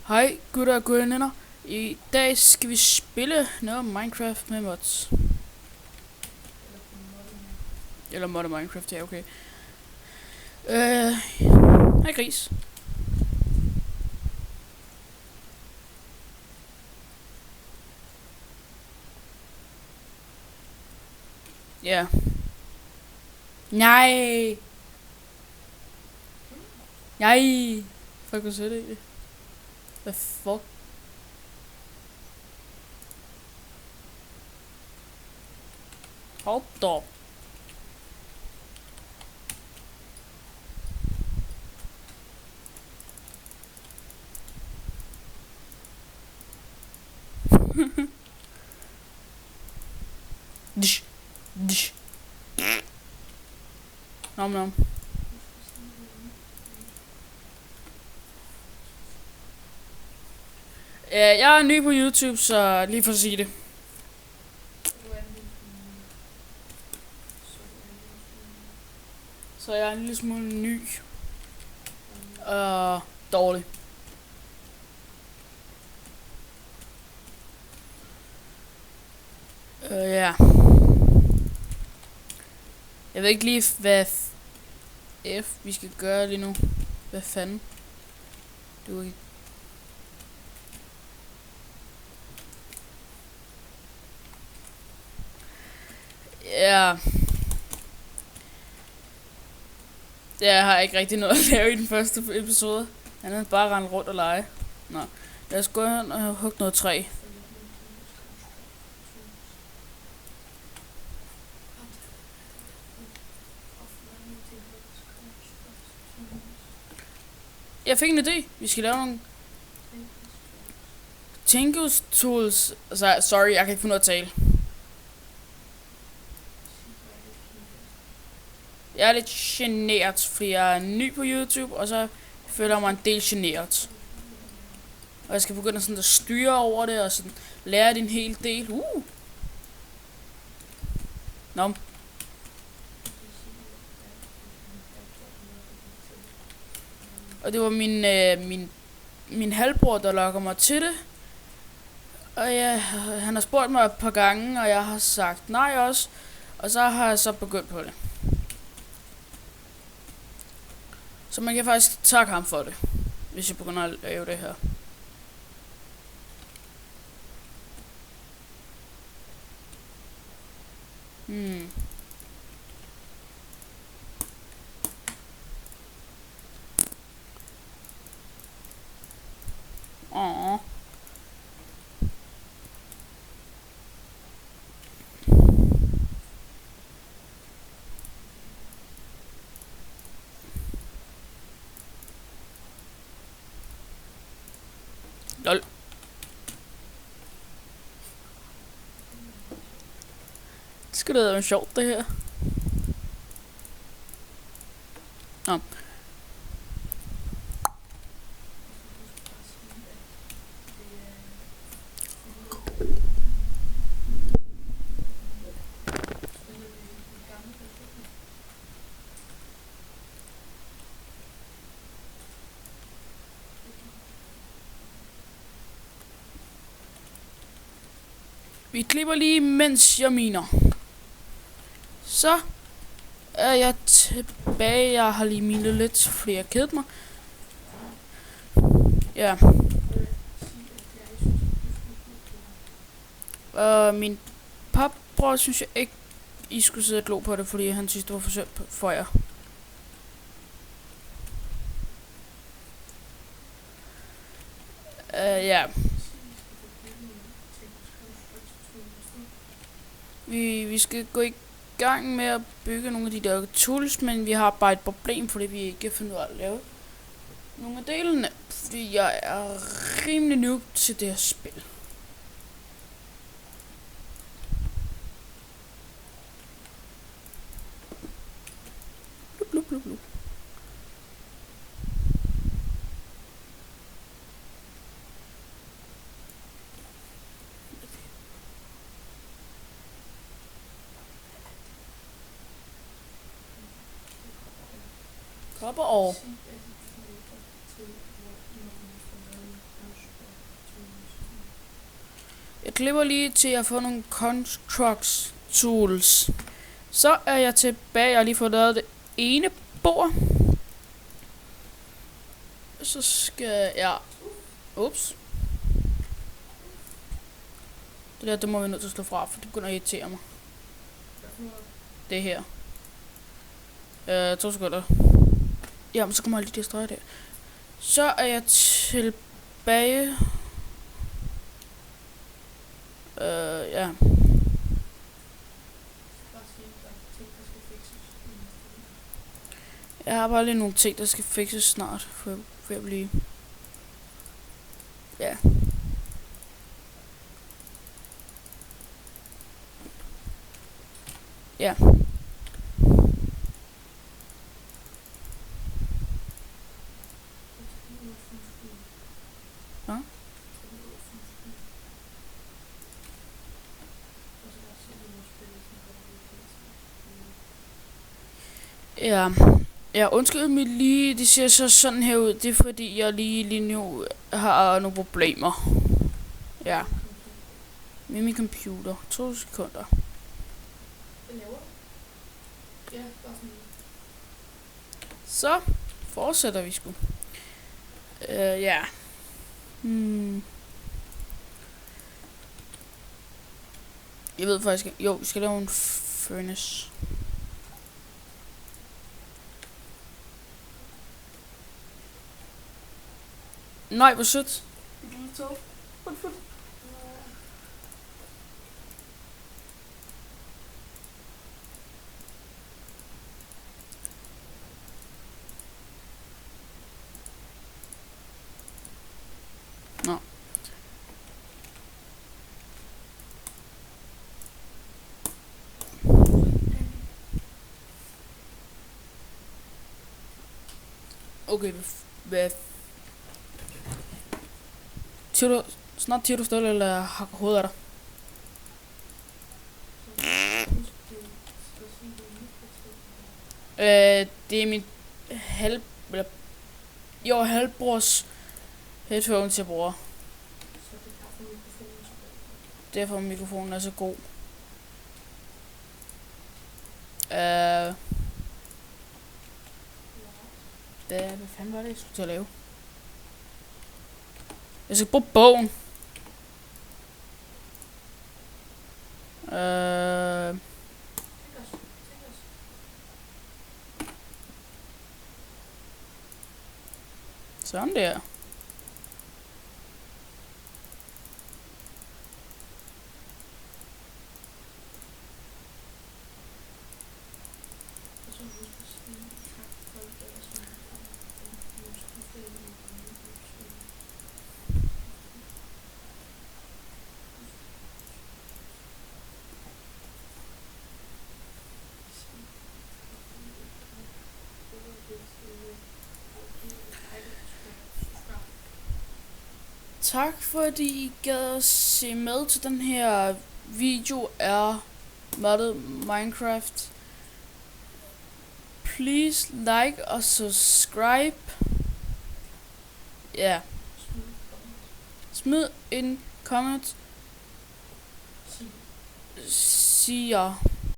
Hej gutter og gudinder. I dag skal vi spille noget Minecraft med mods. Eller modder Minecraft, ja okay. Hej gris. Ja. Nej. Nej. Fuck, hvad siger det? Hvad fuck? Hold da. Dsh. Dsh. Nom nom. Jeg er ny på YouTube, så lige for at sige det. Så jeg er en lille smule ny. Og dårlig. Ja. Jeg ved ikke lige, hvad vi skal gøre lige nu. Hvad fanden? Du er ikke... Ja. Jeg har ikke rigtig noget at lave i den første episode. Han er bare rendt rundt og lege. Nå. Lad os gå hen og hugge noget træ. Jeg fik en idé. Vi skal lave nogle Tingus tools. Altså, sorry, jeg kan ikke finde ud af at tale. Jeg er lidt generet, fordi jeg er ny på YouTube, og så føler jeg mig en del generet. Og jeg skal begynde sådan at styre over det, og sådan lære det en hel del. Nå. Og det var min halvbror, der lokker mig til det. Og ja, han har spurgt mig et par gange, og jeg har sagt nej også. Og så har jeg så begyndt på det. Så man kan faktisk takke ham for det, hvis jeg begynder at lave det her. Åh. Lol. Det skulle da være sjovt, det her. Nå. Vi klipper lige, mens jeg miner. Så er jeg tilbage. Jeg har lige minet lidt, fordi jeg kedede mig. Ja. Min papbror synes jeg ikke, I skulle sidde og glo på det, fordi han synes, det var for sødt for jer. Ja. Vi skal gå i gang med at bygge nogle af de der tools, men vi har bare et problem, fordi vi ikke kan finde ud af at lave nogle af delene, fordi jeg er rimelig noob til det her spil. Blup, blup, blup, blup. Kopper over. klipper lige til at få nogle constructs tools. Så er jeg tilbage. Jeg har lige fået lavet det ene bord. Så skal jeg... Ups. Det må vi nødt til at slå fra, for det begynder at irritere mig. Det her. 2 sekunder. Jamen, så kommer jeg lige til at strege det. Så er jeg tilbage. Ja. Jeg har bare lige nogle ting, der skal fikses snart, for at blive... Ja. Ja. Ja. Ja, undskyld mig lige, det ser så sådan her ud. Det er fordi, jeg lige nu har nogle problemer. Ja. Med min computer. 2 sekunder. Så fortsætter vi sgu. Ja. Jeg ved faktisk ikke. Jo, vi skal lave en furnace. Nej, hvor sødt. Nå. Okay, hvad? Snart tiger du stille, eller hakker hovedet af dig? Det er min halvbrors headphones, jeg bruger. Derfor mikrofonen er så god. Hvad fanden var det, jeg skulle til at lave? Jeg skal bruge bogen. Sådan der. Tak fordi I gad at se med til den her video af modded Minecraft. Please like og subscribe. Ja. Smid en comment. Siger